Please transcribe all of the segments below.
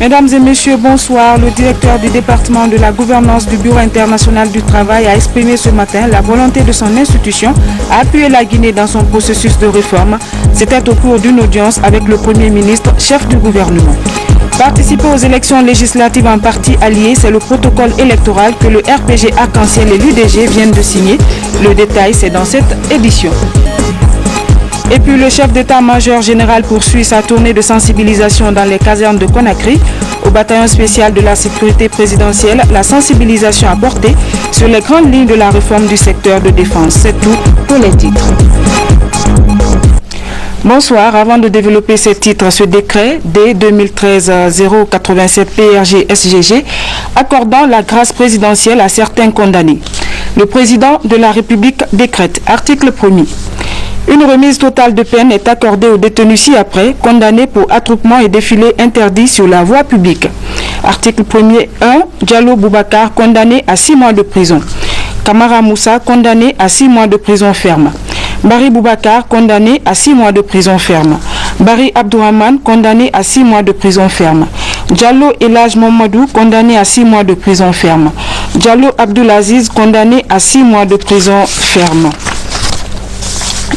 Mesdames et messieurs, bonsoir. Le directeur du département de la gouvernance du Bureau international du travail a exprimé ce matin la volonté de son institution à appuyer la Guinée dans son processus de réforme. C'était au cours d'une audience avec le Premier ministre, chef du gouvernement. Participer aux élections législatives en parti allié, c'est le protocole électoral que le RPG Arc-en-Ciel et l'UDG viennent de signer. Le détail, c'est dans cette édition. Et puis le chef d'état-major général poursuit sa tournée de sensibilisation dans les casernes de Conakry. Au bataillon spécial de la sécurité présidentielle, la sensibilisation a porté sur les grandes lignes de la réforme du secteur de défense. C'est tout pour les titres. Bonsoir. Avant de développer ces titres, ce décret D2013-087 PRG-SGG accordant la grâce présidentielle à certains condamnés. Le président de la République décrète, article 1er. Une remise totale de peine est accordée aux détenus ci-après, condamnés pour attroupement et défilé interdit sur la voie publique. Article 1er 1. Diallo Boubacar, condamné à 6 mois de prison. Kamara Moussa, condamné à 6 mois de prison ferme. Barry Boubacar, condamné à 6 mois de prison ferme. Barry Abdourahmane, condamné à 6 mois de prison ferme. Diallo Elhaj Mamadou, condamné à 6 mois de prison ferme. Diallo Abdoulaziz, condamné à 6 mois de prison ferme.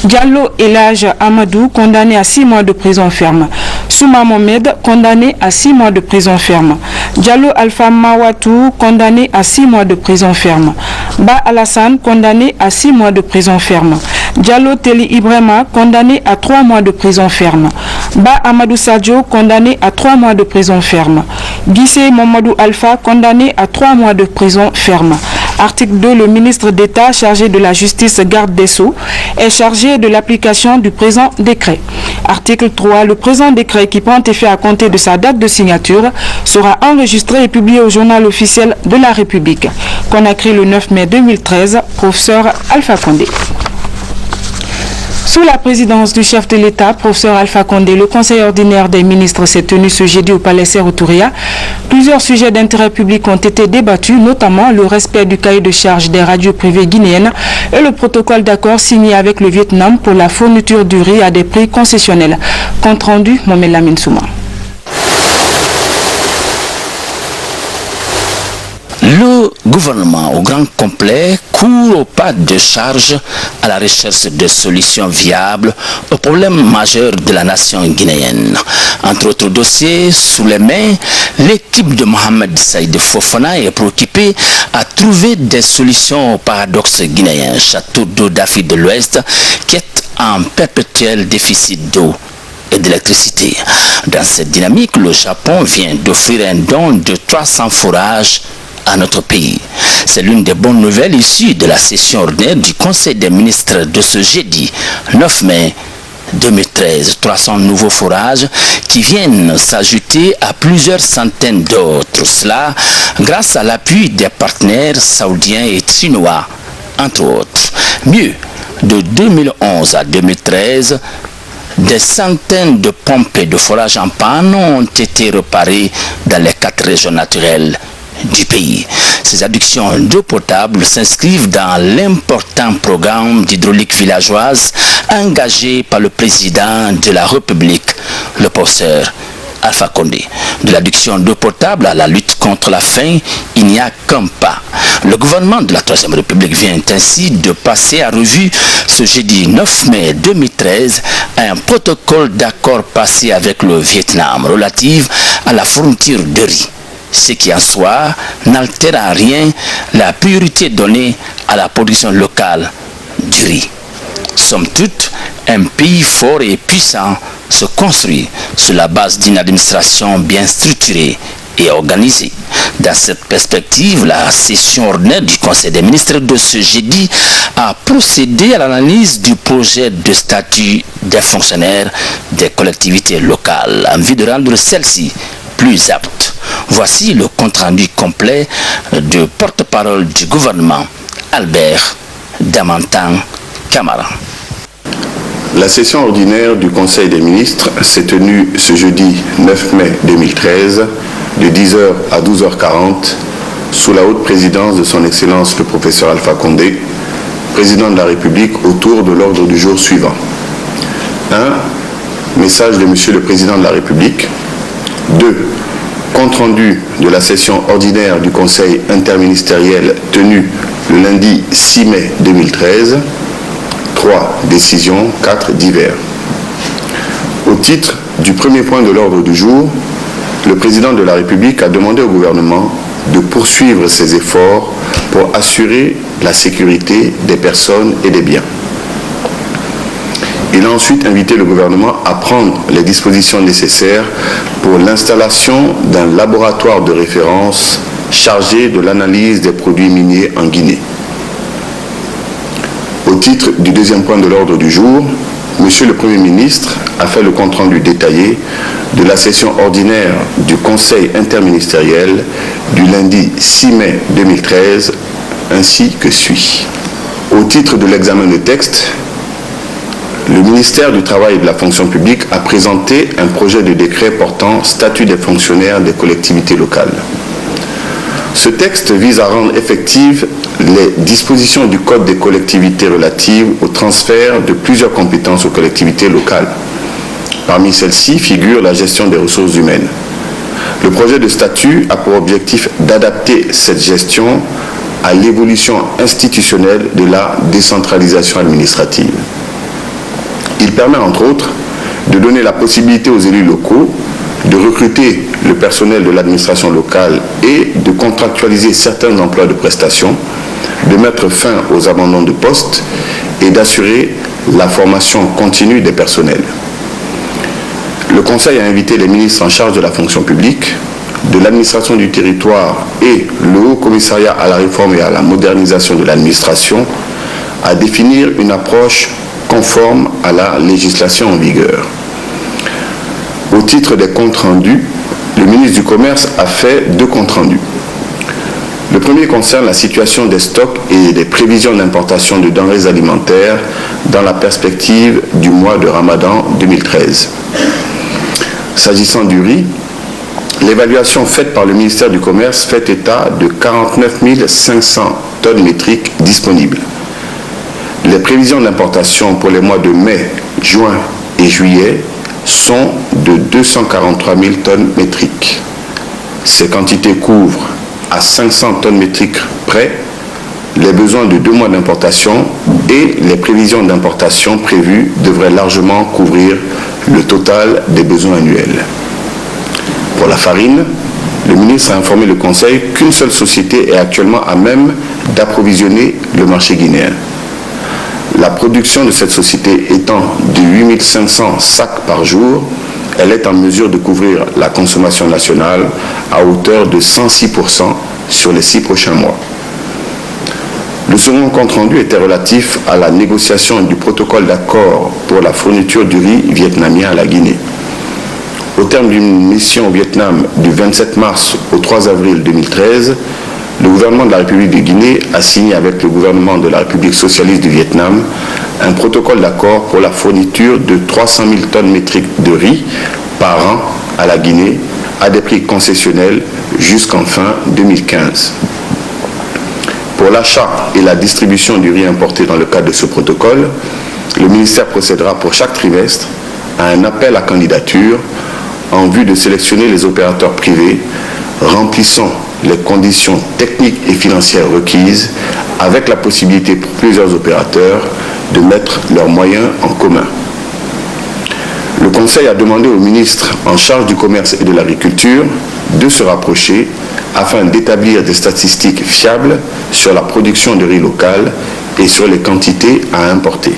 Diallo Elhaj Amadou, condamné à 6 mois de prison ferme. Souma Mohamed, condamné à 6 mois de prison ferme. Diallo Alpha Mawatou, condamné à 6 mois de prison ferme. Ba Alassane, condamné à 6 mois de prison ferme. Diallo Teli Ibrahima, condamné à 3 mois de prison ferme. Ba Amadou Sadio, condamné à 3 mois de prison ferme. Guissé Mamadou Alpha, condamné à 3 mois de prison ferme. Article 2. Le ministre d'État chargé de la justice garde des Sceaux est chargé de l'application du présent décret. Article 3. Le présent décret qui prend effet à compter de sa date de signature sera enregistré et publié au journal officiel de la République. Conakry le 9 mai 2013, professeur Alpha Condé. Sous la présidence du chef de l'État, professeur Alpha Condé, le conseil ordinaire des ministres s'est tenu ce jeudi au palais Sékou-Touria. Plusieurs sujets d'intérêt public ont été débattus, notamment le respect du cahier de charges des radios privées guinéennes et le protocole d'accord signé avec le Vietnam pour la fourniture du riz à des prix concessionnels. Compte rendu, Mohamed Lamine Souma. Le gouvernement au grand complet court au pas de charge à la recherche de solutions viables aux problèmes majeurs de la nation guinéenne. Entre autres dossiers sous les mains, l'équipe de Mohamed Saïd Fofana est préoccupée à trouver des solutions au paradoxe guinéen, château d'eau d'Afrique de l'Ouest qui est en perpétuel déficit d'eau et d'électricité. Dans cette dynamique, le Japon vient d'offrir un don de 300 forages à notre pays. C'est l'une des bonnes nouvelles issues de la session ordinaire du Conseil des ministres de ce jeudi 9 mai 2013. 300 nouveaux forages qui viennent s'ajouter à plusieurs centaines d'autres. Cela grâce à l'appui des partenaires saoudiens et chinois, entre autres. Mieux, de 2011 à 2013, des centaines de pompes et de forages en panne ont été réparées dans les 4 régions naturelles du pays. Ces adductions d'eau potable s'inscrivent dans l'important programme d'hydraulique villageoise engagé par le président de la République, le professeur Alpha Condé. De l'adduction d'eau potable à la lutte contre la faim, il n'y a qu'un pas. Le gouvernement de la Troisième République vient ainsi de passer à revue ce jeudi 9 mai 2013 un protocole d'accord passé avec le Vietnam relatif à la fourniture de riz. Ce qui en soi n'altère en rien la priorité donnée à la production locale du riz. Somme toute, un pays fort et puissant se construit sur la base d'une administration bien structurée et organisée. Dans cette perspective, la session ordinaire du Conseil des ministres de ce jeudi a procédé à l'analyse du projet de statut des fonctionnaires des collectivités locales en vue de rendre celle-ci plus apte. Voici le compte-rendu complet du porte-parole du gouvernement, Albert Damantan Camara. La session ordinaire du Conseil des ministres s'est tenue ce jeudi 9 mai 2013 de 10h à 12h40 sous la haute présidence de son Excellence le professeur Alpha Condé, président de la République, autour de l'ordre du jour suivant. 1. Message de Monsieur le Président de la République. 2. Compte rendu de la session ordinaire du Conseil interministériel tenue le lundi 6 mai 2013. 3. Décision. 4. Divers. Au titre du premier point de l'ordre du jour, le président de la République a demandé au gouvernement de poursuivre ses efforts pour assurer la sécurité des personnes et des biens. Il a ensuite invité le gouvernement à prendre les dispositions nécessaires pour l'installation d'un laboratoire de référence chargé de l'analyse des produits miniers en Guinée. Au titre du deuxième point de l'ordre du jour, Monsieur le Premier ministre a fait le compte-rendu détaillé de la session ordinaire du Conseil interministériel du lundi 6 mai 2013, ainsi que suit. Au titre de l'examen de texte, le ministère du Travail et de la Fonction publique a présenté un projet de décret portant statut des fonctionnaires des collectivités locales. Ce texte vise à rendre effectives les dispositions du Code des collectivités relatives au transfert de plusieurs compétences aux collectivités locales. Parmi celles-ci figure la gestion des ressources humaines. Le projet de statut a pour objectif d'adapter cette gestion à l'évolution institutionnelle de la décentralisation administrative. Il permet entre autres de donner la possibilité aux élus locaux de recruter le personnel de l'administration locale et de contractualiser certains emplois de prestations, de mettre fin aux abandons de postes et d'assurer la formation continue des personnels. Le Conseil a invité les ministres en charge de la fonction publique, de l'administration du territoire et le Haut Commissariat à la réforme et à la modernisation de l'administration à définir une approche conforme à la législation en vigueur. Au titre des comptes rendus, le ministre du Commerce a fait 2 comptes rendus. Le premier concerne la situation des stocks et des prévisions d'importation de denrées alimentaires dans la perspective du mois de Ramadan 2013. S'agissant du riz, l'évaluation faite par le ministère du Commerce fait état de 49 500 tonnes métriques disponibles. Les prévisions d'importation pour les mois de mai, juin et juillet sont de 243 000 tonnes métriques. Ces quantités couvrent à 500 tonnes métriques près les besoins de 2 mois d'importation et les prévisions d'importation prévues devraient largement couvrir le total des besoins annuels. Pour la farine, le ministre a informé le Conseil qu'une seule société est actuellement à même d'approvisionner le marché guinéen. La production de cette société étant de 8 500 sacs par jour, elle est en mesure de couvrir la consommation nationale à hauteur de 106% sur les 6 prochains mois. Le second compte rendu était relatif à la négociation du protocole d'accord pour la fourniture du riz vietnamien à la Guinée. Au terme d'une mission au Vietnam du 27 mars au 3 avril 2013, le gouvernement de la République de Guinée a signé avec le gouvernement de la République socialiste du Vietnam un protocole d'accord pour la fourniture de 300 000 tonnes métriques de riz par an à la Guinée à des prix concessionnels jusqu'en fin 2015. Pour l'achat et la distribution du riz importé dans le cadre de ce protocole, le ministère procédera pour chaque trimestre à un appel à candidature en vue de sélectionner les opérateurs privés remplissant les conditions techniques et financières requises, avec la possibilité pour plusieurs opérateurs de mettre leurs moyens en commun. Le Conseil a demandé au ministre en charge du commerce et de l'agriculture de se rapprocher afin d'établir des statistiques fiables sur la production de riz local et sur les quantités à importer.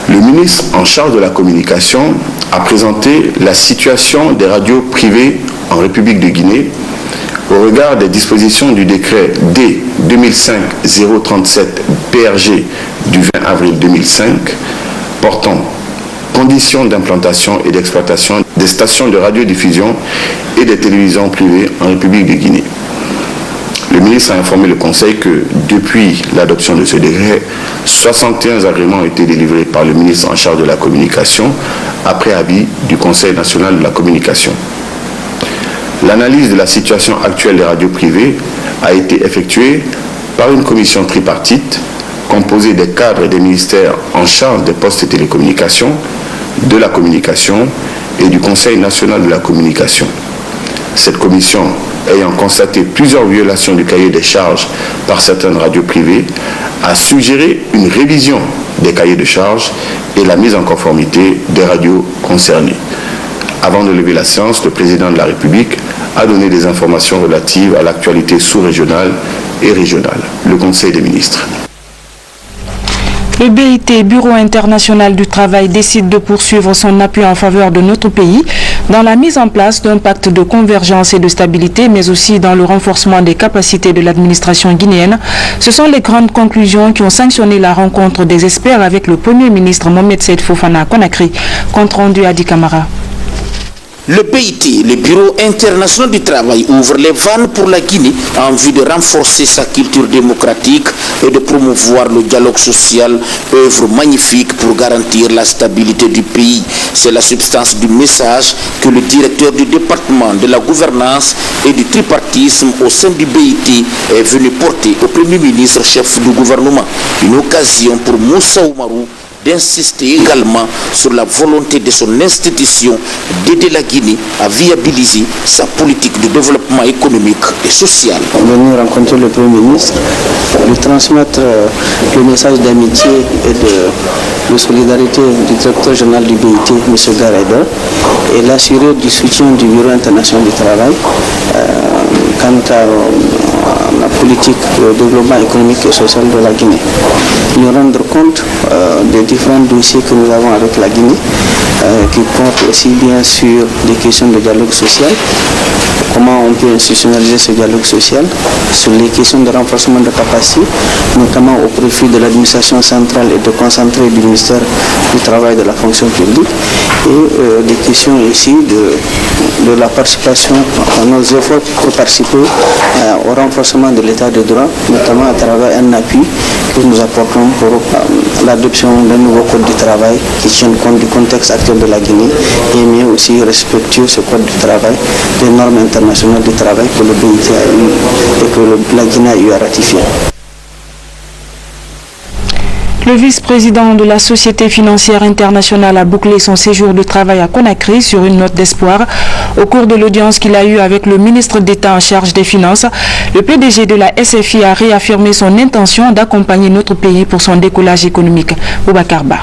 Le ministre en charge de la communication a présenté la situation des radios privées en République de Guinée au regard des dispositions du décret D 2005-037 PRG du 20 avril 2005 portant conditions d'implantation et d'exploitation des stations de radiodiffusion et des télévisions privées en République de Guinée. Le ministre a informé le Conseil que depuis l'adoption de ce décret, 61 agréments ont été délivrés par le ministre en charge de la communication après avis du Conseil national de la communication. L'analyse de la situation actuelle des radios privées a été effectuée par une commission tripartite composée des cadres des ministères en charge des postes et télécommunications, de la communication et du Conseil national de la communication. Cette commission, ayant constaté plusieurs violations du cahier des charges par certaines radios privées, a suggéré une révision des cahiers de charges et la mise en conformité des radios concernées. Avant de lever la séance, le président de la République a donné des informations relatives à l'actualité sous-régionale et régionale. Le Conseil des ministres. Le BIT, Bureau international du travail, décide de poursuivre son appui en faveur de notre pays dans la mise en place d'un pacte de convergence et de stabilité, mais aussi dans le renforcement des capacités de l'administration guinéenne. Ce sont les grandes conclusions qui ont sanctionné la rencontre des experts avec le Premier ministre Mohamed Seyd Fofana à Conakry. Compte rendu à Di Camara. Le BIT, le Bureau international du travail, ouvre les vannes pour la Guinée en vue de renforcer sa culture démocratique et de promouvoir le dialogue social, œuvre magnifique pour garantir la stabilité du pays. C'est la substance du message que le directeur du département de la gouvernance et du tripartisme au sein du BIT est venu porter au Premier ministre chef du gouvernement. Une occasion pour Moussa Oumarou d'insister également sur la volonté de son institution d'aider la Guinée à viabiliser sa politique de développement économique et social. Venir rencontrer le Premier ministre, lui transmettre le message d'amitié et de solidarité du directeur général du BIT, M. Garaider, et l'assurer du soutien du Bureau international du travail quant à la politique de développement économique et social de la Guinée. Nous rendre compte des différents dossiers que nous avons avec la Guinée, qui portent aussi bien sur des questions de dialogue social, comment on peut institutionnaliser ce dialogue social, sur les questions de renforcement de capacité, notamment au profit de l'administration centrale et de concentrer du ministère du Travail et de la fonction publique, et des questions ici de la participation à nos efforts pour participer au renforcement de l'état de droit, notamment à travers un appui que nous apportons pour l'adoption d'un nouveau code du travail qui tienne compte du contexte actuel de la Guinée et mais aussi respectueux ce code du travail, des normes internationales du travail que le BIT a eu et que la Guinée a eu à ratifier. Le vice-président de la Société financière internationale a bouclé son séjour de travail à Conakry sur une note d'espoir. Au cours de l'audience qu'il a eue avec le ministre d'État en charge des Finances, le PDG de la SFI a réaffirmé son intention d'accompagner notre pays pour son décollage économique. Boubacar Ba.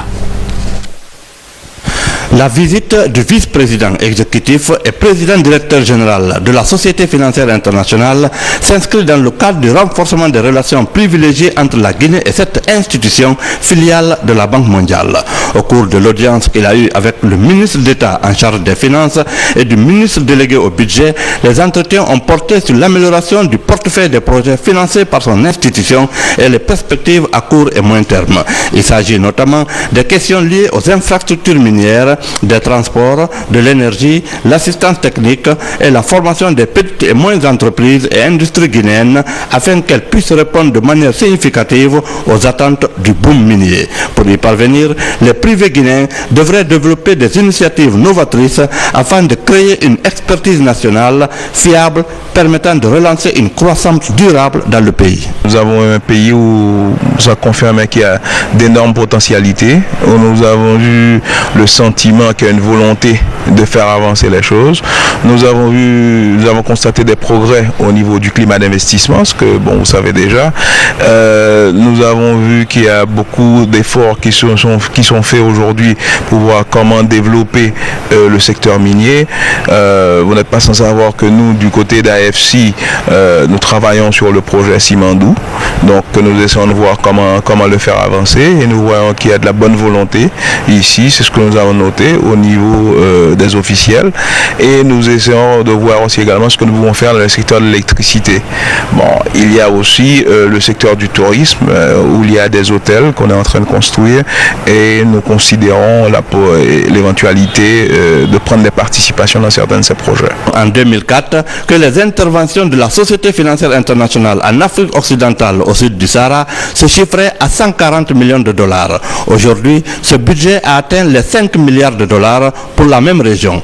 La visite du vice-président exécutif et président directeur général de la Société financière internationale s'inscrit dans le cadre du renforcement des relations privilégiées entre la Guinée et cette institution filiale de la Banque mondiale. Au cours de l'audience qu'il a eue avec le ministre d'État en charge des Finances et du ministre délégué au budget, les entretiens ont porté sur l'amélioration du portefeuille des projets financés par son institution et les perspectives à court et moyen terme. Il s'agit notamment des questions liées aux infrastructures minières, des transports, de l'énergie, l'assistance technique et la formation des petites et moyennes entreprises et industries guinéennes afin qu'elles puissent répondre de manière significative aux attentes du boom minier. Pour y parvenir, les privés guinéens devraient développer des initiatives novatrices afin de créer une expertise nationale fiable permettant de relancer une croissance durable dans le pays. Nous avons un pays où ça confirme qu'il y a d'énormes potentialités, où nous avons eu le sentiment qu'il y a une volonté de faire avancer les choses. Nous avons constaté des progrès au niveau du climat d'investissement, ce que bon, vous savez déjà. Nous avons vu qu'il y a beaucoup d'efforts qui sont faits aujourd'hui pour voir comment développer le secteur minier. Vous n'êtes pas sans savoir que nous, du côté d'AFC, nous travaillons sur le projet Simandou. Donc nous essayons de voir comment le faire avancer et nous voyons qu'il y a de la bonne volonté ici, c'est ce que nous avons noté au niveau des officiels, et nous essayons de voir aussi également ce que nous pouvons faire dans le secteur de l'électricité. Bon, il y a aussi le secteur du tourisme où il y a des hôtels qu'on est en train de construire et nous considérons l'éventualité de prendre des participations dans certains de ces projets. En 2004, que les interventions de la Société financière internationale en Afrique occidentale au sud du Sahara se chiffraient à 140 millions de dollars. Aujourd'hui, ce budget a atteint les 5 milliards de dollars pour la même région.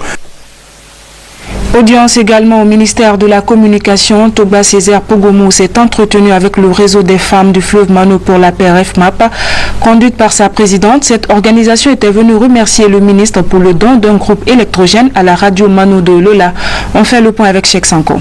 Audience également au ministère de la Communication. Toba Césaire Pogomou s'est entretenu avec le réseau des femmes du fleuve Mano pour la paix RFMAP. Conduite par sa présidente, cette organisation était venue remercier le ministre pour le don d'un groupe électrogène à la radio Mano de Lola. On fait le point avec Cheikh Sanko.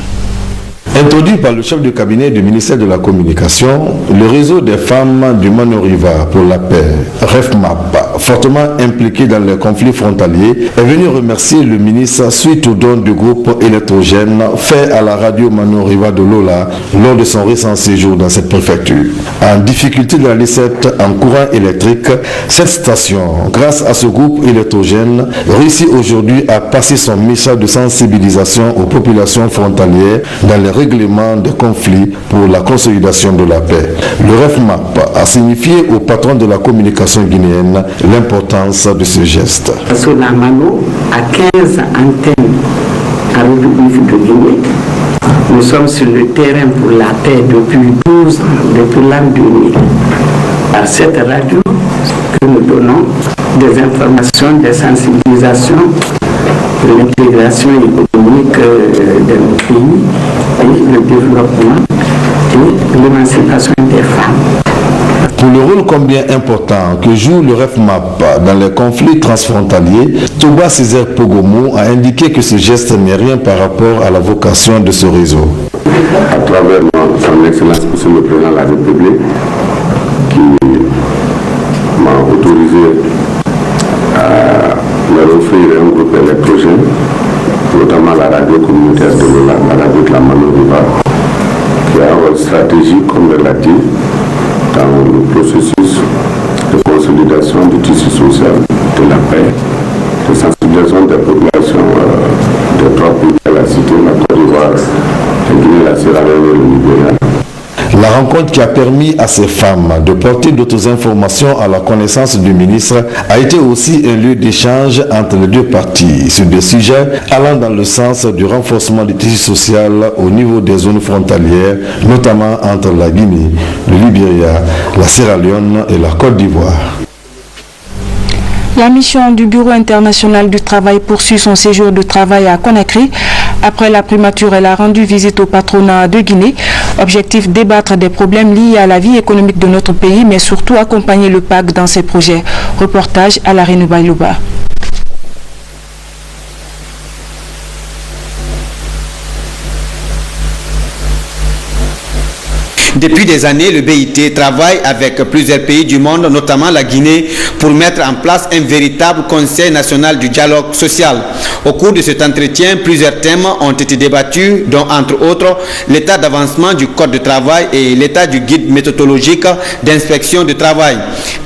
Introduit par le chef de cabinet du ministère de la Communication, le réseau des femmes du Mano Riva pour la paix, RFMAP, fortement impliqué dans les conflits frontaliers, est venu remercier le ministre suite au don du groupe électrogène fait à la radio Mano Riva de Lola lors de son récent séjour dans cette préfecture. En difficulté de la L7 en courant électrique, cette station, grâce à ce groupe électrogène, réussit aujourd'hui à passer son message de sensibilisation aux populations frontalières dans les règlement des conflits pour la consolidation de la paix. Le RFMAP a signifié au patron de la communication guinéenne l'importance de ce geste. La Mano a 15 antennes à République de Guinée. Nous sommes sur le terrain pour la paix depuis 12 ans, depuis l'an 2000. Par cette radio que nous donnons des informations, des sensibilisations pour l'intégration économique de nos pays et le développement et l'émancipation des femmes. Pour le rôle combien important que joue le RFMAP dans les conflits transfrontaliers, Toba Césaire Pogomou a indiqué que ce geste n'est rien par rapport à la vocation de ce réseau. À travers son Excellence Monsieur le Président de la République, qui m'a autorisé à me offrir un groupe électrogène, notamment la radio communautaire de Lola, la radio de la Mano Riva, qui a un rôle stratégique, comme elle l'a dit, dans le processus de consolidation du tissu social, de la paix, de sensibilisation des populations des trois pays de la cité, la Côte d'Ivoire, la Guinée, la Sierra Leone et le Libéria. La rencontre qui a permis à ces femmes de porter d'autres informations à la connaissance du ministre a été aussi un lieu d'échange entre les deux parties sur des sujets allant dans le sens du renforcement du tissu social au niveau des zones frontalières, notamment entre la Guinée, le Libéria, la Sierra Leone et la Côte d'Ivoire. La mission du Bureau international du travail poursuit son séjour de travail à Conakry. Après la primature, elle a rendu visite au patronat de Guinée. Objectif, débattre des problèmes liés à la vie économique de notre pays, mais surtout accompagner le PAC dans ses projets. Reportage à la Renoubaïlouba. Depuis des années, le BIT travaille avec plusieurs pays du monde, notamment la Guinée, pour mettre en place un véritable Conseil national du dialogue social. Au cours de cet entretien, plusieurs thèmes ont été débattus, dont entre autres l'état d'avancement du Code de travail et l'état du guide méthodologique d'inspection du travail.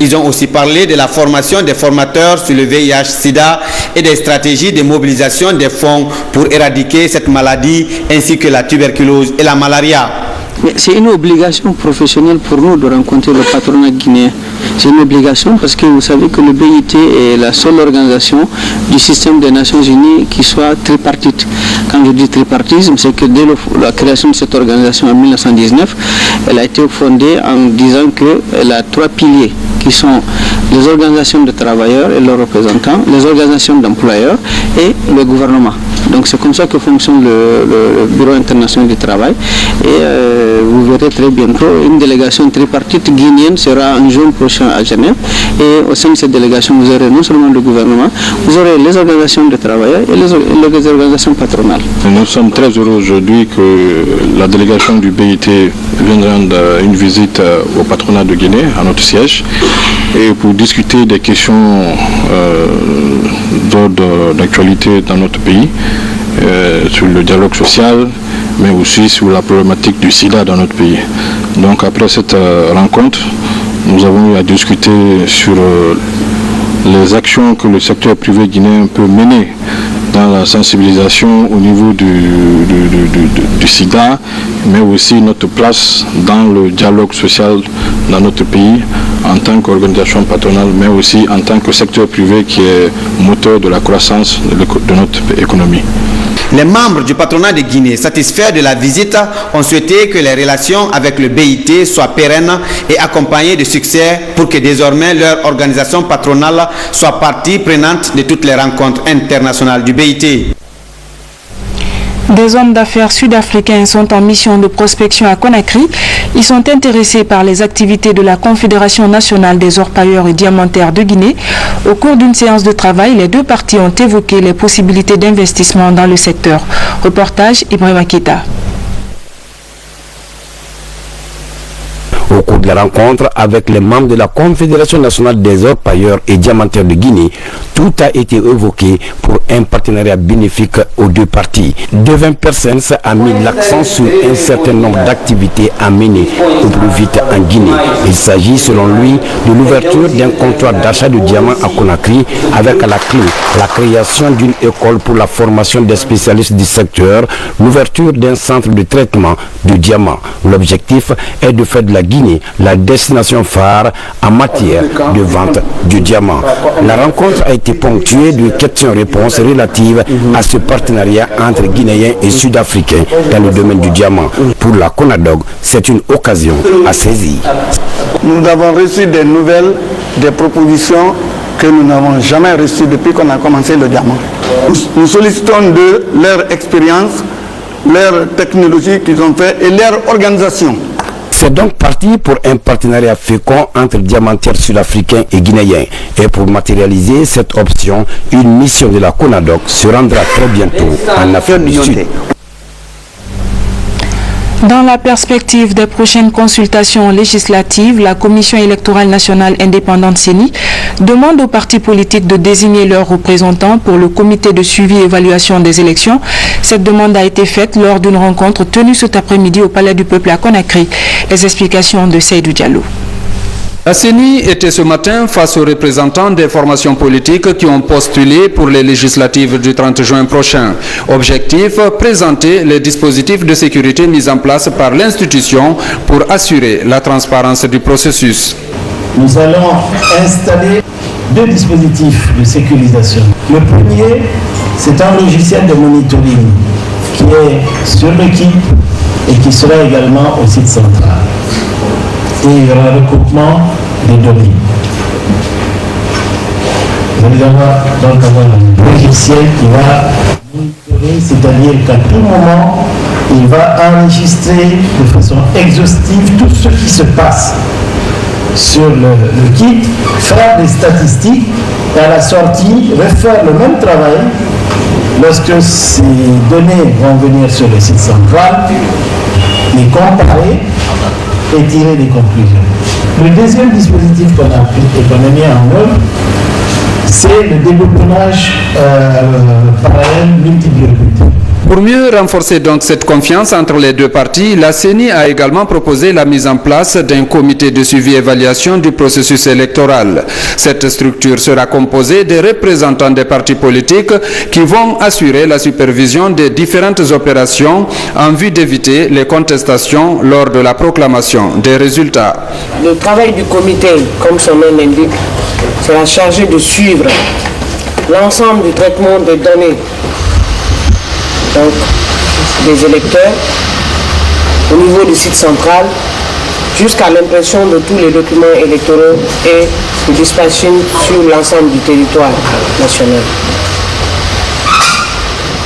Ils ont aussi parlé de la formation des formateurs sur le VIH-Sida et des stratégies de mobilisation des fonds pour éradiquer cette maladie, ainsi que la tuberculose et la malaria. C'est une obligation professionnelle pour nous de rencontrer le patronat guinéen. C'est une obligation parce que vous savez que le BIT est la seule organisation du système des Nations Unies qui soit tripartite. Quand je dis tripartisme, c'est que dès la création de cette organisation en 1919, elle a été fondée en disant qu'elle a trois piliers qui sont les organisations de travailleurs et leurs représentants, les organisations d'employeurs et le gouvernement. Donc c'est comme ça que fonctionne le Bureau international du travail. Et vous verrez très bientôt, une délégation tripartite guinéenne sera en juin prochain à Genève. Et au sein de cette délégation, vous aurez non seulement le gouvernement, vous aurez les organisations de travailleurs et les organisations patronales. Nous sommes très heureux aujourd'hui que la délégation du BIT vienne rendre une visite au patronat de Guinée, à notre siège, et pour discuter des questions d'ordre d'actualité dans notre pays, sur le dialogue social, mais aussi sur la problématique du sida dans notre pays. Donc après cette rencontre, nous avons eu à discuter sur les actions que le secteur privé guinéen peut mener dans la sensibilisation au niveau du sida, mais aussi notre place dans le dialogue social dans notre pays en tant qu'organisation patronale, mais aussi en tant que secteur privé qui est moteur de la croissance de notre économie. Les membres du patronat de Guinée, satisfaits de la visite, ont souhaité que les relations avec le BIT soient pérennes et accompagnées de succès pour que désormais leur organisation patronale soit partie prenante de toutes les rencontres internationales du BIT. Des hommes d'affaires sud-africains sont en mission de prospection à Conakry. Ils sont intéressés par les activités de la Confédération nationale des orpailleurs et diamantaires de Guinée. Au cours d'une séance de travail, les deux parties ont évoqué les possibilités d'investissement dans le secteur. Reportage Ibrahima Keita. Au cours de la rencontre avec les membres de la Confédération nationale des orpailleurs et diamantaires de Guinée, tout a été évoqué pour un partenariat bénéfique aux deux parties. Devin Persens a mis l'accent sur un certain nombre d'activités à mener au plus vite en Guinée. Il s'agit selon lui de l'ouverture d'un comptoir d'achat de diamants à Conakry avec à la clé la création d'une école pour la formation des spécialistes du secteur, l'ouverture d'un centre de traitement de diamants. L'objectif est de faire de la Guinée la destination phare en matière de vente du diamant. La rencontre a été ponctuée de questions-réponses relatives à ce partenariat entre Guinéens et Sud-Africains dans le domaine du diamant. Pour la CONADOG, c'est une occasion à saisir. Nous avons reçu des nouvelles, des propositions que nous n'avons jamais reçues depuis qu'on a commencé le diamant. Nous sollicitons de leur expérience, leur technologie qu'ils ont fait et leur organisation. C'est donc parti pour un partenariat fécond entre diamantaires sud-africains et guinéens. Et pour matérialiser cette option, une mission de la CONADOG se rendra très bientôt en Afrique du Sud. Dans la perspective des prochaines consultations législatives, la Commission électorale nationale indépendante CENI demande aux partis politiques de désigner leurs représentants pour le comité de suivi et évaluation des élections. Cette demande a été faite lors d'une rencontre tenue cet après-midi au Palais du Peuple à Conakry. Les explications de Seydou Diallo. La CENI était ce matin face aux représentants des formations politiques qui ont postulé pour les législatives du 30 juin prochain. Objectif, présenter les dispositifs de sécurité mis en place par l'institution pour assurer la transparence du processus. Nous allons installer deux dispositifs de sécurisation. Le premier, c'est un logiciel de monitoring qui est sur l'équipe et qui sera également au site central. Et il y aura un recoupement des données. Vous allez avoir donc un logiciel qui va monitorer, c'est-à-dire qu'à tout moment, il va enregistrer de façon exhaustive tout ce qui se passe sur le kit, faire des statistiques et à la sortie, refaire le même travail lorsque ces données vont venir sur le site central, les comparer et tirer des conclusions. Le deuxième dispositif qu'on a mis en œuvre, c'est le déboutonnage parallèle multibureaucratique. Pour mieux renforcer donc cette confiance entre les deux parties, la CENI a également proposé la mise en place d'un comité de suivi et évaluation du processus électoral. Cette structure sera composée des représentants des partis politiques qui vont assurer la supervision des différentes opérations en vue d'éviter les contestations lors de la proclamation des résultats. Le travail du comité, comme son nom l'indique, sera chargé de suivre l'ensemble du traitement des données donc des électeurs au niveau du site central jusqu'à l'impression de tous les documents électoraux et le dispatching sur l'ensemble du territoire national.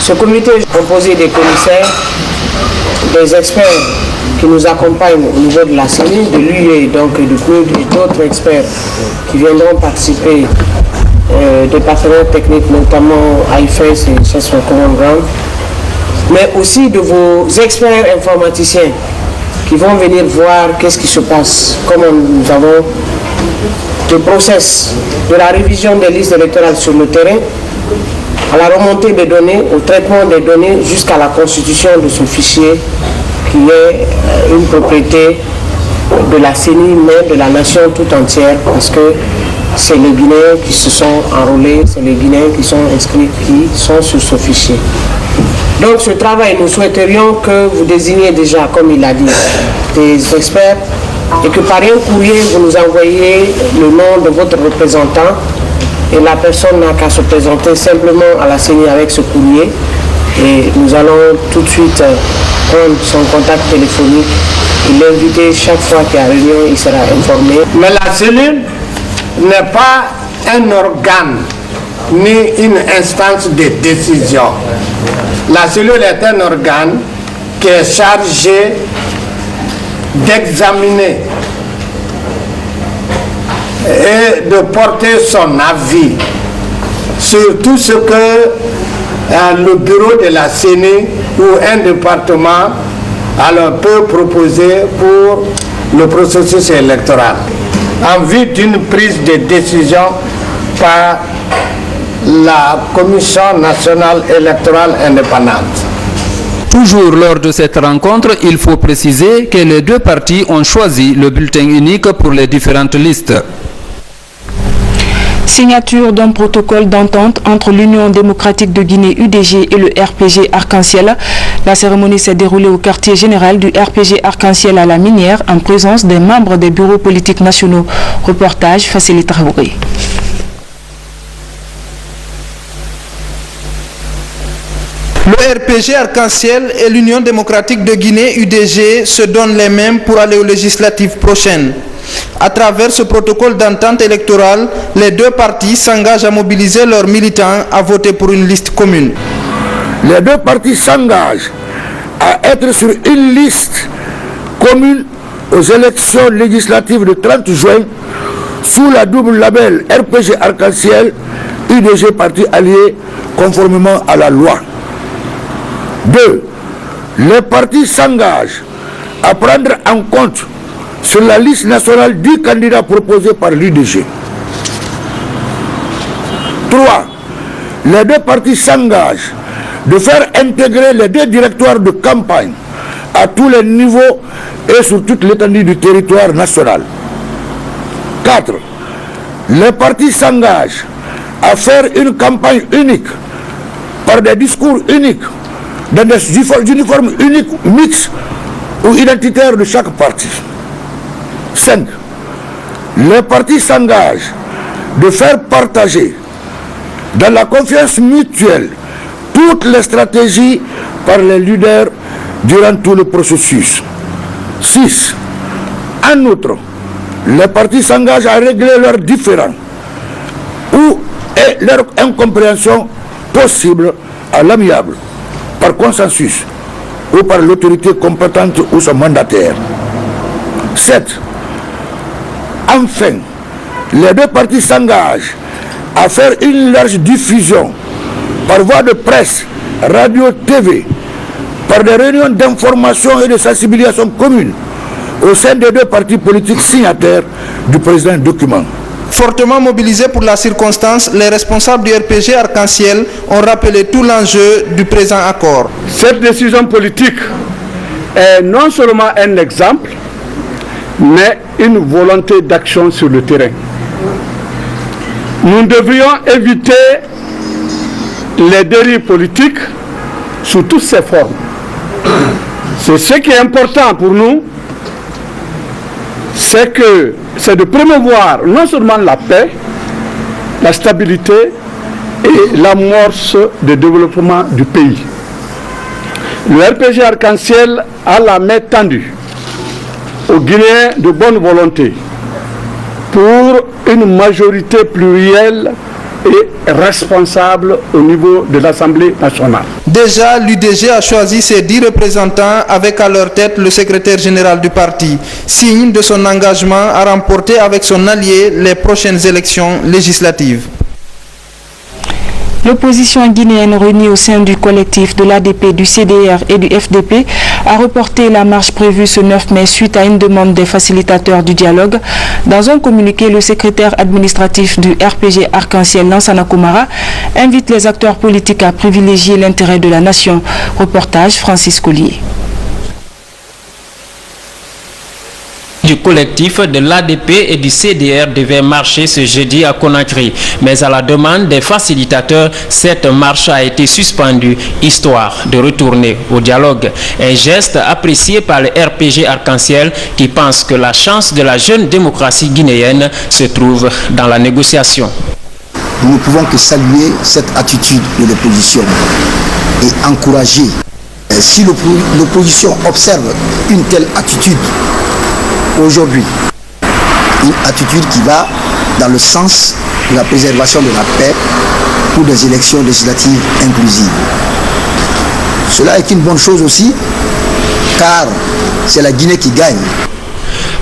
Ce comité est composé des commissaires, des experts qui nous accompagnent au niveau de la CENI, de l'UE donc et du CNUD et d'autres experts qui viendront participer des partenaires techniques, notamment IFES et Chess Common Ground, mais aussi de vos experts informaticiens qui vont venir voir qu'est-ce qui se passe, comment nous avons le process de la révision des listes électorales sur le terrain, à la remontée des données, au traitement des données, jusqu'à la constitution de ce fichier qui est une propriété de la CENI, mais de la nation tout entière, parce que c'est les Guinéens qui se sont enrôlés, c'est les Guinéens qui sont inscrits, qui sont sur ce fichier. Donc ce travail, nous souhaiterions que vous désigniez déjà, comme il a dit, des experts et que par un courrier, vous nous envoyez le nom de votre représentant et la personne n'a qu'à se présenter simplement à la CENI avec ce courrier et nous allons tout de suite prendre son contact téléphonique et l'inviter chaque fois qu'il y a réunion, il sera informé. Mais la CENI n'est pas un organe ni une instance de décision. La cellule est un organe qui est chargé d'examiner et de porter son avis sur tout ce que le bureau de la CENI ou un département alors peut proposer pour le processus électoral en vue d'une prise de décision par la Commission nationale électorale indépendante. Toujours lors de cette rencontre, il faut préciser que les deux partis ont choisi le bulletin unique pour les différentes listes. Signature d'un protocole d'entente entre l'Union démocratique de Guinée UDG et le RPG Arc-en-Ciel. La cérémonie s'est déroulée au quartier général du RPG Arc-en-Ciel à la Minière en présence des membres des bureaux politiques nationaux. Reportage Facile Traoré. Le RPG Arc-en-Ciel et l'Union démocratique de Guinée UDG se donnent les mêmes pour aller aux législatives prochaines. À travers ce protocole d'entente électorale, les deux partis s'engagent à mobiliser leurs militants à voter pour une liste commune. Les deux partis s'engagent à être sur une liste commune aux élections législatives du 30 juin sous la double label RPG Arc-en-Ciel, UDG parti allié conformément à la loi. 2. Les partis s'engagent à prendre en compte sur la liste nationale du candidat proposé par l'UDG. 3. Les deux partis s'engagent de faire intégrer les deux directoires de campagne à tous les niveaux et sur toute l'étendue du territoire national. 4. Les partis s'engagent à faire une campagne unique par des discours uniques dans des uniformes uniques, mixtes ou identitaires de chaque parti. 5. Les partis s'engagent de faire partager dans la confiance mutuelle toutes les stratégies par les leaders durant tout le processus. 6. En outre, les partis s'engagent à régler leurs différends ou leur incompréhension possible à l'amiable, par consensus ou par l'autorité compétente ou son mandataire. 7. Enfin, les deux partis s'engagent à faire une large diffusion par voie de presse, radio, TV, par des réunions d'information et de sensibilisation communes au sein des deux partis politiques signataires du présent document. Fortement mobilisés pour la circonstance, les responsables du RPG Arc-en-Ciel ont rappelé tout l'enjeu du présent accord. Cette décision politique est non seulement un exemple, mais une volonté d'action sur le terrain. Nous devrions éviter les dérives politiques sous toutes ses formes. C'est ce qui est important pour nous, c'est de promouvoir non seulement la paix, la stabilité et l'amorce de développement du pays. Le RPG Arc-en-Ciel a la main tendue aux Guinéens de bonne volonté pour une majorité plurielle et responsable au niveau de l'Assemblée nationale. Déjà, l'UDG a choisi ses 10 représentants avec à leur tête le secrétaire général du parti, signe de son engagement à remporter avec son allié les prochaines élections législatives. L'opposition guinéenne réunie au sein du collectif de l'ADP, du CDR et du FDP a reporté la marche prévue ce 9 mai suite à une demande des facilitateurs du dialogue. Dans un communiqué, le secrétaire administratif du RPG Arc-en-Ciel, Lansana Koumara, invite les acteurs politiques à privilégier l'intérêt de la nation. Reportage Francis Collier. Du collectif de l'ADP et du CDR devait marcher ce jeudi à Conakry. Mais à la demande des facilitateurs, cette marche a été suspendue, histoire de retourner au dialogue. Un geste apprécié par le RPG Arc-en-Ciel qui pense que la chance de la jeune démocratie guinéenne se trouve dans la négociation. Nous ne pouvons que saluer cette attitude de l'opposition et encourager. Si l'opposition observe une telle attitude, aujourd'hui, une attitude qui va dans le sens de la préservation de la paix pour des élections législatives inclusives. Cela est une bonne chose aussi, car c'est la Guinée qui gagne.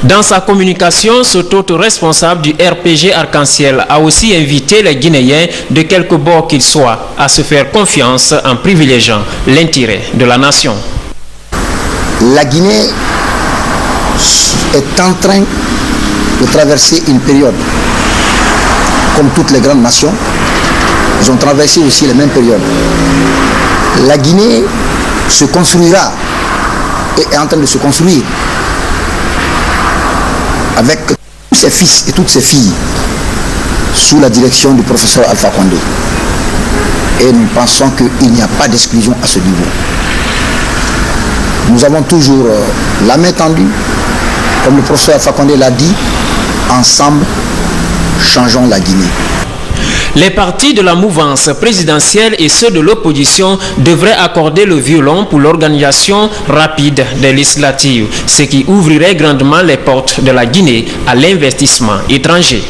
Dans sa communication, ce autre responsable du RPG Arc-en-Ciel a aussi invité les Guinéens, de quelque bord qu'ils soient, à se faire confiance en privilégiant l'intérêt de la nation. La Guinée est en train de traverser une période, comme toutes les grandes nations, ils ont traversé aussi les mêmes périodes. La Guinée se construira et est en train de se construire avec tous ses fils et toutes ses filles sous la direction du professeur Alpha Condé. Et nous pensons qu'il n'y a pas d'exclusion à ce niveau. Nous avons toujours la main tendue, comme le professeur Alpha Condé l'a dit, ensemble, changeons la Guinée. Les partis de la mouvance présidentielle et ceux de l'opposition devraient accorder le violon pour l'organisation rapide des législatives, ce qui ouvrirait grandement les portes de la Guinée à l'investissement étranger.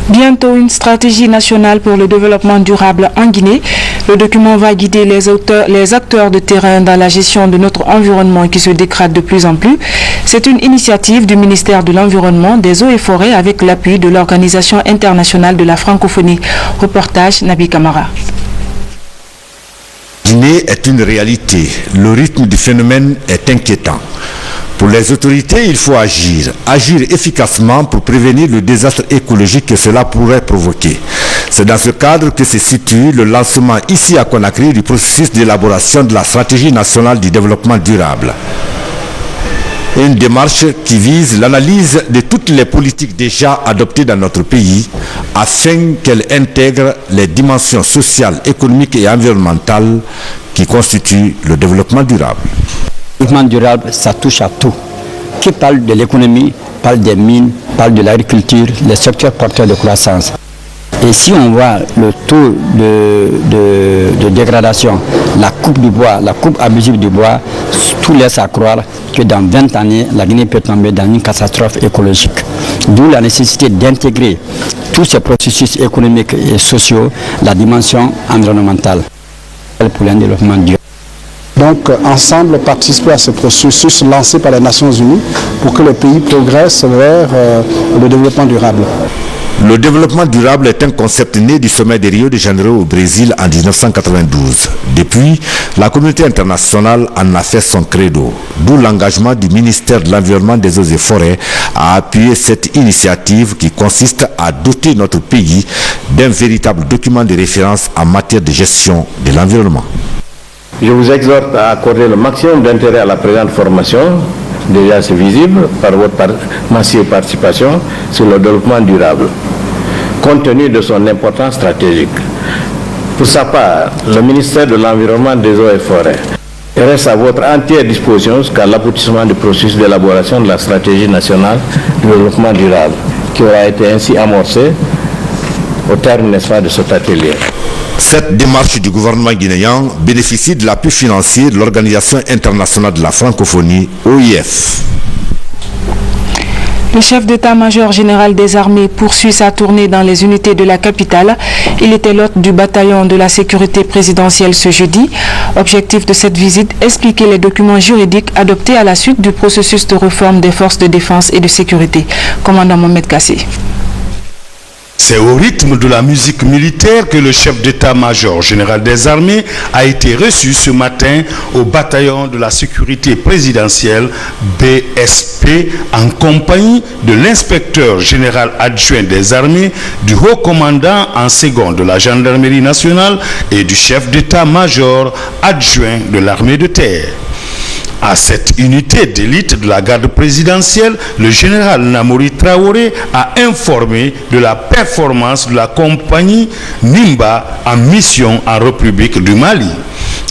Bientôt une stratégie nationale pour le développement durable en Guinée. Le document va guider les acteurs de terrain dans la gestion de notre environnement qui se dégrade de plus en plus. C'est une initiative du ministère de l'Environnement, des Eaux et Forêts avec l'appui de l'Organisation internationale de la francophonie. Reportage Nabi Kamara. Guinée est une réalité. Le rythme du phénomène est inquiétant. Pour les autorités, il faut agir efficacement pour prévenir le désastre écologique que cela pourrait provoquer. C'est dans ce cadre que se situe le lancement ici à Conakry du processus d'élaboration de la stratégie nationale du développement durable. Une démarche qui vise l'analyse de toutes les politiques déjà adoptées dans notre pays afin qu'elles intègrent les dimensions sociales, économiques et environnementales qui constituent le développement durable. Le développement durable, ça touche à tout. Qui parle de l'économie, parle des mines, parle de l'agriculture, les secteurs porteurs de croissance. Et si on voit le taux de dégradation, la coupe du bois, la coupe abusive du bois, tout laisse à croire que dans 20 années, la Guinée peut tomber dans une catastrophe écologique. D'où la nécessité d'intégrer tous ces processus économiques et sociaux, la dimension environnementale pour un développement durable. Donc, ensemble, participer à ce processus lancé par les Nations Unies pour que le pays progresse vers le développement durable. Le développement durable est un concept né du sommet de Rio de Janeiro au Brésil en 1992. Depuis, la communauté internationale en a fait son credo, d'où l'engagement du ministère de l'Environnement, des Eaux et Forêts à appuyer cette initiative qui consiste à doter notre pays d'un véritable document de référence en matière de gestion de l'environnement. Je vous exhorte à accorder le maximum d'intérêt à la présente formation, déjà c'est visible par votre massive participation sur le développement durable, compte tenu de son importance stratégique. Pour sa part, le ministère de l'Environnement, des Eaux et Forêts reste à votre entière disposition jusqu'à l'aboutissement du processus d'élaboration de la stratégie nationale de développement durable, qui aura été ainsi amorcée au terme, n'est-ce pas, de cet atelier. Cette démarche du gouvernement guinéen bénéficie de l'appui financier de l'Organisation internationale de la francophonie, OIF. Le chef d'état-major général des armées poursuit sa tournée dans les unités de la capitale. Il était l'hôte du bataillon de la sécurité présidentielle ce jeudi. Objectif de cette visite, expliquer les documents juridiques adoptés à la suite du processus de réforme des forces de défense et de sécurité. Commandant Mohamed Kassé. C'est au rythme de la musique militaire que le chef d'état-major général des armées a été reçu ce matin au bataillon de la sécurité présidentielle BSP en compagnie de l'inspecteur général adjoint des armées, du haut commandant en second de la gendarmerie nationale et du chef d'état-major adjoint de l'armée de terre. À cette unité d'élite de la garde présidentielle, le général Namouri Traoré a informé de la performance de la compagnie Nimba en mission en République du Mali.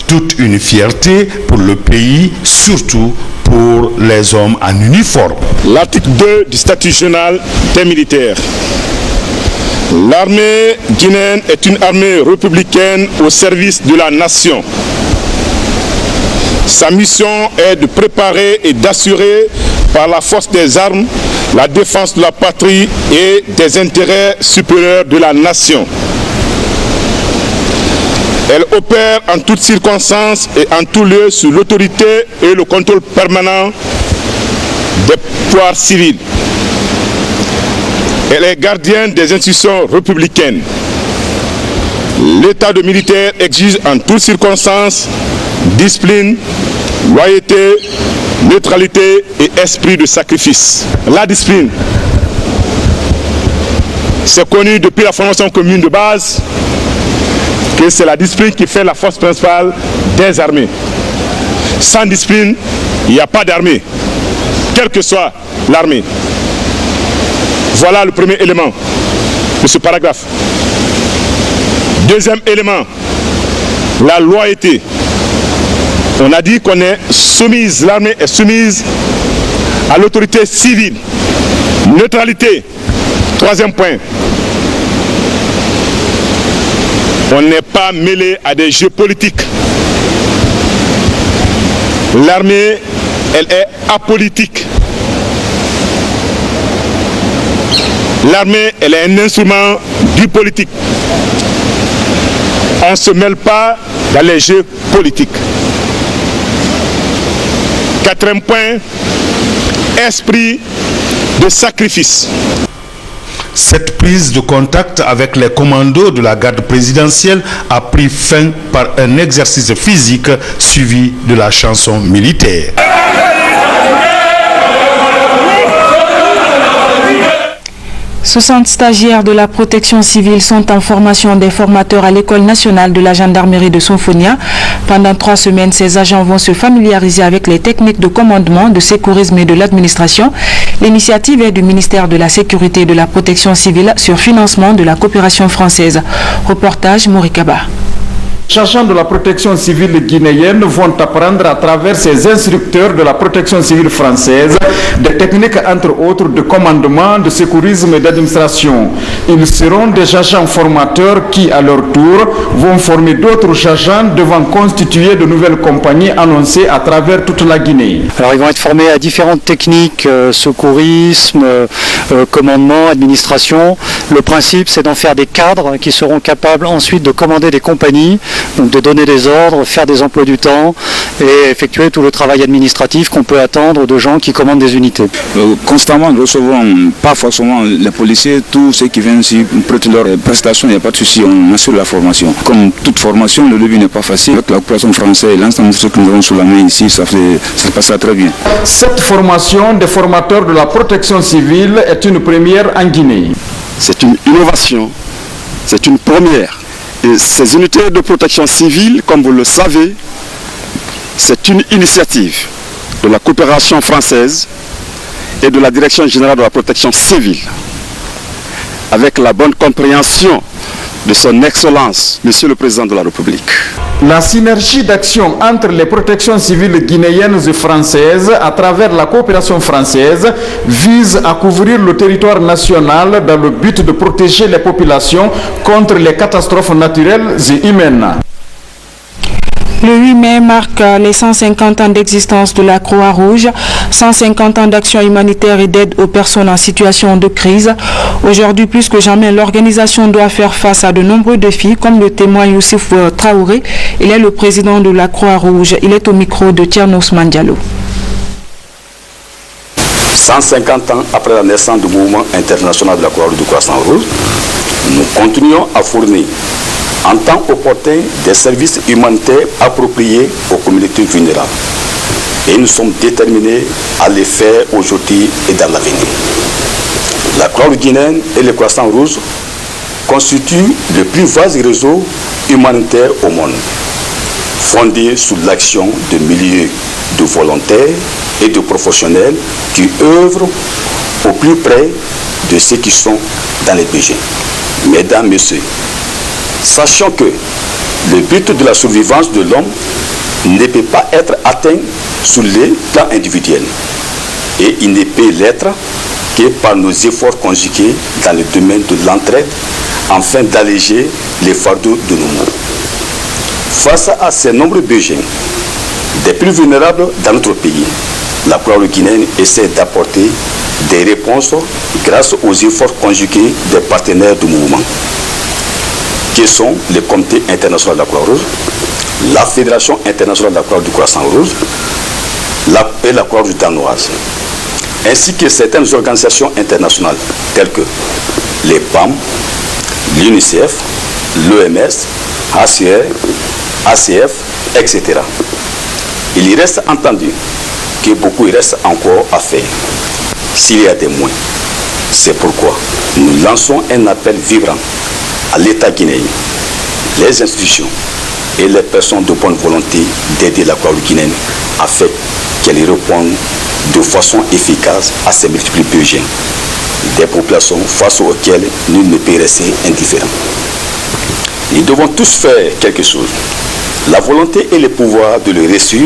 Toute une fierté pour le pays, surtout pour les hommes en uniforme. L'article 2 du statut général des militaires. L'armée guinéenne est une armée républicaine au service de la nation. Sa mission est de préparer et d'assurer par la force des armes la défense de la patrie et des intérêts supérieurs de la nation. Elle opère en toutes circonstances et en tout lieu sous l'autorité et le contrôle permanent des pouvoirs civils. Elle est gardienne des institutions républicaines. L'état de militaire exige en toutes circonstances discipline, loyauté, neutralité et esprit de sacrifice. La discipline, c'est connu depuis la formation commune de base que c'est la discipline qui fait la force principale des armées. Sans discipline, il n'y a pas d'armée, quelle que soit l'armée. Voilà le premier élément de ce paragraphe. Deuxième élément, la loyauté. On a dit qu'on est soumise, l'armée est soumise à l'autorité civile. Neutralité, troisième point. On n'est pas mêlé à des jeux politiques. L'armée, elle est apolitique. L'armée, elle est un instrument du politique. On ne se mêle pas dans les jeux politiques. Quatrième point, esprit de sacrifice. Cette prise de contact avec les commandos de la garde présidentielle a pris fin par un exercice physique suivi de la chanson militaire. 60 stagiaires de la protection civile sont en formation des formateurs à l'école nationale de la gendarmerie de Sonfonia. Pendant 3 semaines, ces agents vont se familiariser avec les techniques de commandement, de sécurisme et de l'administration. L'initiative est du ministère de la Sécurité et de la Protection civile sur financement de la coopération française. Reportage Morikaba. Les agents de la protection civile guinéenne vont apprendre à travers ces instructeurs de la protection civile française des techniques entre autres de commandement, de sécurisme et d'administration. Ils seront des agents formateurs qui à leur tour vont former d'autres agents devant constituer de nouvelles compagnies annoncées à travers toute la Guinée. Alors ils vont être formés à différentes techniques, secourisme, commandement, administration. Le principe c'est d'en faire des cadres qui seront capables ensuite de commander des compagnies. Donc de donner des ordres, faire des emplois du temps et effectuer tout le travail administratif qu'on peut attendre de gens qui commandent des unités. Constamment, nous recevons, pas forcément les policiers, tous ceux qui viennent ici prêter leurs prestations, il n'y a pas de souci, on assure la formation. Comme toute formation, le début n'est pas facile. Avec la coopération française, l'ensemble de ceux que nous avons sous la main ici, ça passe très bien. Cette formation des formateurs de la protection civile est une première en Guinée. C'est une innovation, c'est une première. Et ces unités de protection civile, comme vous le savez, c'est une initiative de la coopération française et de la Direction générale de la protection civile, avec la bonne compréhension de son Excellence, Monsieur le Président de la République. La synergie d'action entre les protections civiles guinéennes et françaises à travers la coopération française vise à couvrir le territoire national dans le but de protéger les populations contre les catastrophes naturelles et humaines. Le 8 mai marque les 150 ans d'existence de la Croix-Rouge, 150 ans d'action humanitaire et d'aide aux personnes en situation de crise. Aujourd'hui, plus que jamais, l'organisation doit faire face à de nombreux défis, comme le témoigne Youssouf Traoré. Il est le président de la Croix-Rouge. Il est au micro de Thierno Ousmane Diallo. 150 ans après la naissance du mouvement international de la Croix-Rouge du Croissant-Rouge, nous continuons à fournir en temps opportun des services humanitaires appropriés aux communautés vulnérables. Et nous sommes déterminés à les faire aujourd'hui et dans l'avenir. La Croix-Rouge guinéenne et le Croissant-Rouge constituent le plus vaste réseau humanitaire au monde, fondé sous l'action de milliers de volontaires et de professionnels qui œuvrent au plus près de ceux qui sont dans les besoins. Mesdames, Messieurs, sachant que le but de la survivance de l'homme ne peut pas être atteint sur le plan individuel et il ne peut l'être que par nos efforts conjugués dans le domaine de l'entraide afin d'alléger les fardeaux de nos maux. Face à ces nombreux besoins des plus vulnérables dans notre pays, la Croix-Rouge guinéenne essaie d'apporter des réponses grâce aux efforts conjugués des partenaires du mouvement, qui sont le Comité international de la Croix-Rouge, la Fédération internationale de la Croix du Croissant-Rouge et la Croix-Rouge danoise, ainsi que certaines organisations internationales telles que les PAM, l'UNICEF, l'OMS, HCR, ACF, etc. Il reste entendu que beaucoup reste encore à faire, s'il y a des moyens. C'est pourquoi nous lançons un appel vibrant à l'État guinéen, les institutions et les personnes de bonne volonté d'aider la Croix-Rouge guinéenne afin qu'elle réponde de façon efficace à ces multiples besoins des populations face auxquelles nul ne peut rester indifférent. Nous devons tous faire quelque chose. La volonté et le pouvoir de le réussir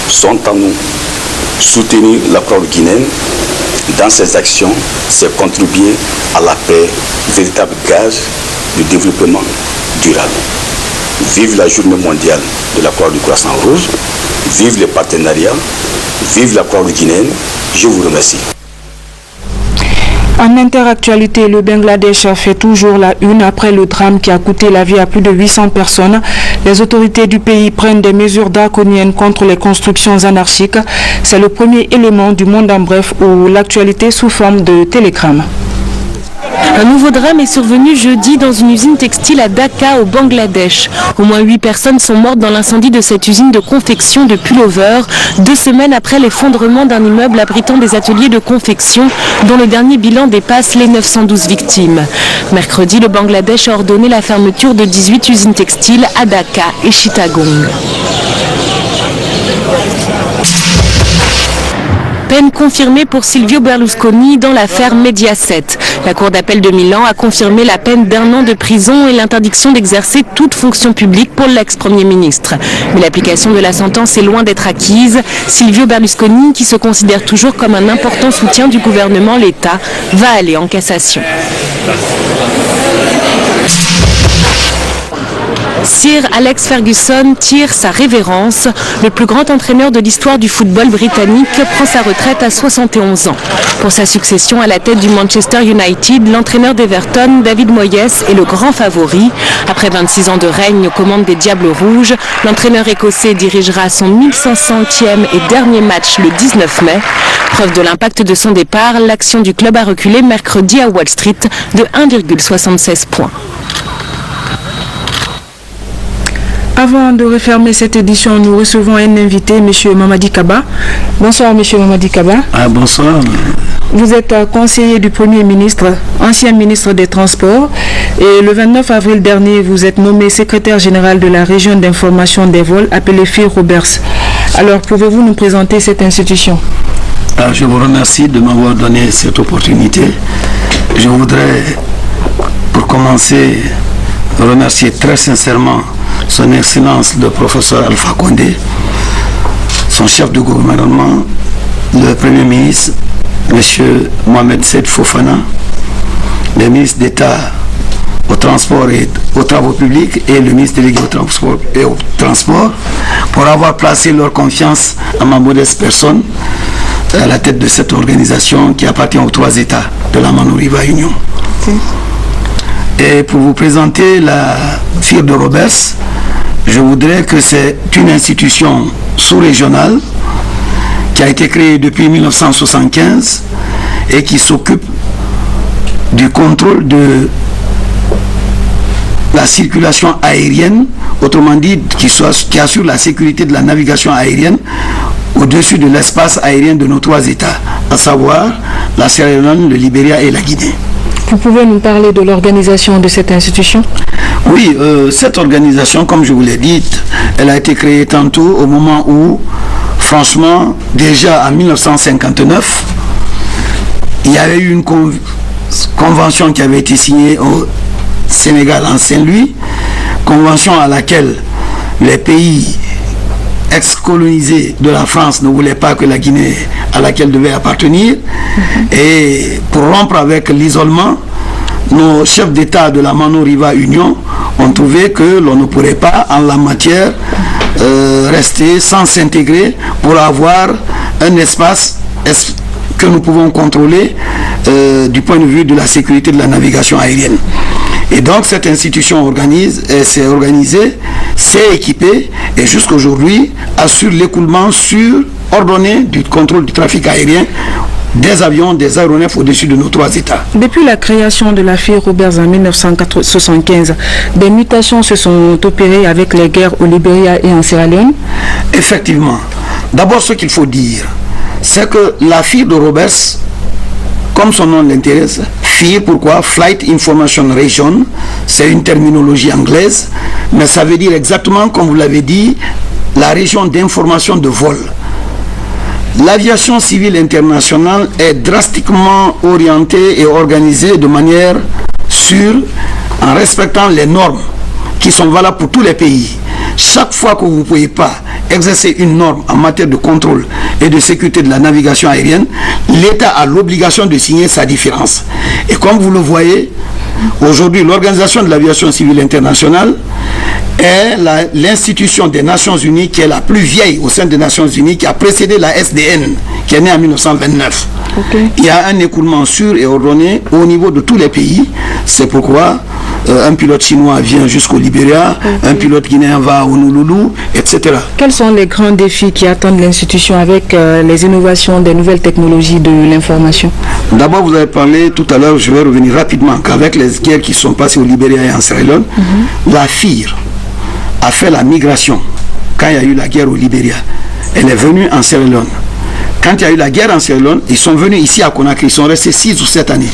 sont en nous. Soutenir la Croix-Rouge guinéenne dans ses actions, c'est contribuer à la paix, véritable gage du développement durable. Vive la journée mondiale de la Croix du Croissant-Rouge, vive les partenariats, vive la Croix-Rouge guinéenne. Je vous remercie. En interactualité, le Bangladesh fait toujours la une après le drame qui a coûté la vie à plus de 800 personnes. Les autorités du pays prennent des mesures draconiennes contre les constructions anarchiques. C'est le premier élément du Monde en bref ou l'actualité sous forme de télégramme. Un nouveau drame est survenu jeudi dans une usine textile à Dhaka au Bangladesh. Au moins 8 personnes sont mortes dans l'incendie de cette usine de confection de pullovers, 2 semaines après l'effondrement d'un immeuble abritant des ateliers de confection dont le dernier bilan dépasse les 912 victimes. Mercredi, le Bangladesh a ordonné la fermeture de 18 usines textiles à Dhaka et Chittagong. Peine confirmée pour Silvio Berlusconi dans l'affaire Mediaset. La Cour d'appel de Milan a confirmé la peine d'1 an de prison et l'interdiction d'exercer toute fonction publique pour l'ex-premier ministre. Mais l'application de la sentence est loin d'être acquise. Silvio Berlusconi, qui se considère toujours comme un important soutien du gouvernement, l'État, va aller en cassation. Sir Alex Ferguson tire sa révérence. Le plus grand entraîneur de l'histoire du football britannique prend sa retraite à 71 ans. Pour sa succession à la tête du Manchester United, l'entraîneur d'Everton, David Moyes, est le grand favori. Après 26 ans de règne aux commandes des Diables Rouges, l'entraîneur écossais dirigera son 1500e et dernier match le 19 mai. Preuve de l'impact de son départ, l'action du club a reculé mercredi à Wall Street de 1,76 points. Avant de refermer cette édition, nous recevons un invité, M. Mamadi Kaba. Bonsoir, M. Mamadi Kaba. Bonsoir. Vous êtes conseiller du Premier ministre, ancien ministre des Transports. Et le 29 avril dernier, vous êtes nommé secrétaire général de la région d'information des vols, appelée FIR Roberts. Alors, pouvez-vous nous présenter cette institution? Je vous remercie de m'avoir donné cette opportunité. Je voudrais, pour commencer, remercier très sincèrement son Excellence le professeur Alpha Condé, son chef de gouvernement, le Premier ministre, M. Mohamed Seyd Fofana, le ministre d'État au transport et aux travaux publics et le ministre délégué au transport pour avoir placé leur confiance à ma modeste personne à la tête de cette organisation qui appartient aux 3 États de la Mano River Union. Et pour vous présenter la FIR de Roberts, je voudrais que c'est une institution sous-régionale qui a été créée depuis 1975 et qui s'occupe du contrôle de la circulation aérienne, autrement dit qui assure la sécurité de la navigation aérienne au-dessus de l'espace aérien de nos 3 États, à savoir la Sierra Leone, le Libéria et la Guinée. Vous pouvez nous parler de l'organisation de cette institution? Oui, cette organisation, comme je vous l'ai dit, elle a été créée tantôt au moment où, franchement, déjà en 1959, il y avait eu une convention qui avait été signée au Sénégal, en Saint-Louis, convention à laquelle les pays ex-colonisés de la France ne voulaient pas que la Guinée à laquelle devait appartenir. Et pour rompre avec l'isolement, nos chefs d'État de la Mano River Union ont trouvé que l'on ne pourrait pas en la matière rester sans s'intégrer pour avoir un espace que nous pouvons contrôler du point de vue de la sécurité de la navigation aérienne. Et donc cette institution s'est organisée, s'est équipée et jusqu'aujourd'hui assure l'écoulement ordonné du contrôle du trafic aérien des avions, des aéronefs au-dessus de nos 3 États. Depuis la création de la FIR Roberts en 1975, des mutations se sont opérées avec les guerres au Libéria et en Sierra Leone. Effectivement. D'abord, ce qu'il faut dire, c'est que la FIR de Roberts, comme son nom l'intéresse, FIR, pourquoi? Flight Information Region, c'est une terminologie anglaise, mais ça veut dire exactement, comme vous l'avez dit, la région d'information de vol. L'aviation civile internationale est drastiquement orientée et organisée de manière sûre en respectant les normes qui sont valables pour tous les pays. Chaque fois que vous ne pouvez pas exercer une norme en matière de contrôle et de sécurité de la navigation aérienne, l'État a l'obligation de signer sa différence. Et comme vous le voyez, aujourd'hui, l'Organisation de l'aviation civile internationale est l'institution des Nations Unies qui est la plus vieille au sein des Nations Unies, qui a précédé la SDN, qui est née en 1929. Il y a un écoulement sûr et ordonné au niveau de tous les pays. C'est pourquoi un pilote chinois vient jusqu'au Libéria, un pilote guinéen va à Honolulu, etc. Quels sont les grands défis qui attendent l'institution avec les innovations des nouvelles technologies de l'information? D'abord, vous avez parlé tout à l'heure, je vais revenir rapidement, qu'avec les guerres qui sont passées au Libéria et en Sierra Leone, la FIR a fait la migration. Quand il y a eu la guerre au Libéria, elle est venue en Sierra Leone. Quand il y a eu la guerre en Sierra Leone, ils sont venus ici à Conakry, ils sont restés 6 ou 7 années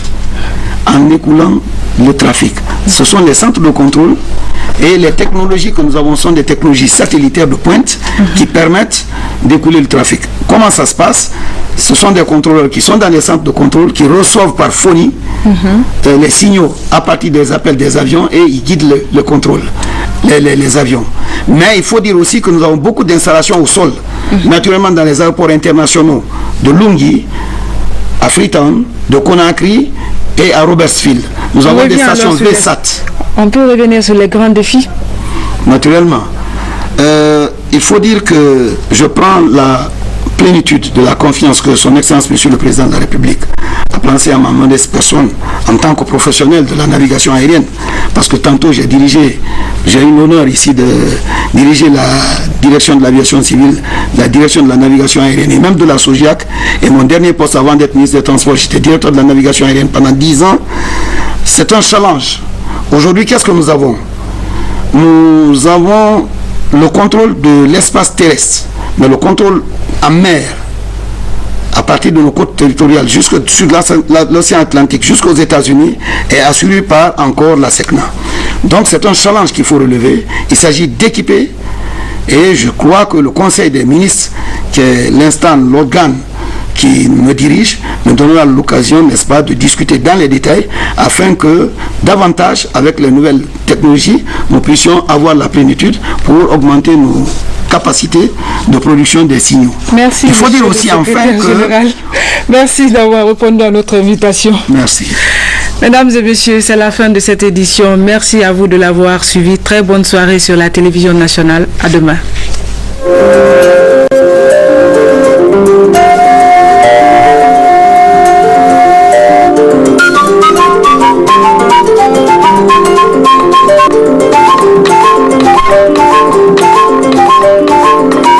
en écoulant le trafic. Ce sont les centres de contrôle et les technologies que nous avons sont des technologies satellitaires de pointe qui permettent d'écouler le trafic. Comment ça se passe? Ce sont des contrôleurs qui sont dans les centres de contrôle, qui reçoivent par phonie les signaux à partir des appels des avions et ils guident le contrôle, les avions. Mais il faut dire aussi que nous avons beaucoup d'installations au sol, naturellement dans les aéroports internationaux de Lungi, à Freetown, de Conakry et à Robertsfield. Nous avons des stations VSAT. On peut revenir sur les grands défis? Naturellement. Il faut dire que je prends la plénitude de la confiance que son Excellence Monsieur le Président de la République a placée à ma modeste personne en tant que professionnel de la navigation aérienne. Parce que tantôt j'ai eu l'honneur ici de diriger la direction de l'aviation civile, la direction de la navigation aérienne et même de la SOGIAC. Et mon dernier poste avant d'être ministre des Transports, j'étais directeur de la navigation aérienne pendant 10 ans. C'est un challenge. Aujourd'hui, qu'est-ce que nous avons? Nous avons le contrôle de l'espace terrestre, mais le contrôle en mer, à partir de nos côtes territoriales jusqu'au sud de l'océan Atlantique jusqu'aux États-Unis, est assuré par encore la SECNA. Donc c'est un challenge qu'il faut relever. Il s'agit d'équiper, et je crois que le Conseil des ministres, qui est l'instant, l'organe qui me dirige, me donnera l'occasion, n'est-ce pas, de discuter dans les détails afin que davantage, avec les nouvelles technologies, nous puissions avoir la plénitude pour augmenter nos capacités de production des signaux. Merci. Il faut dire aussi enfin que... Merci d'avoir répondu à notre invitation. Merci. Mesdames et messieurs, c'est la fin de cette édition. Merci à vous de l'avoir suivi. Très bonne soirée sur la télévision nationale. À demain.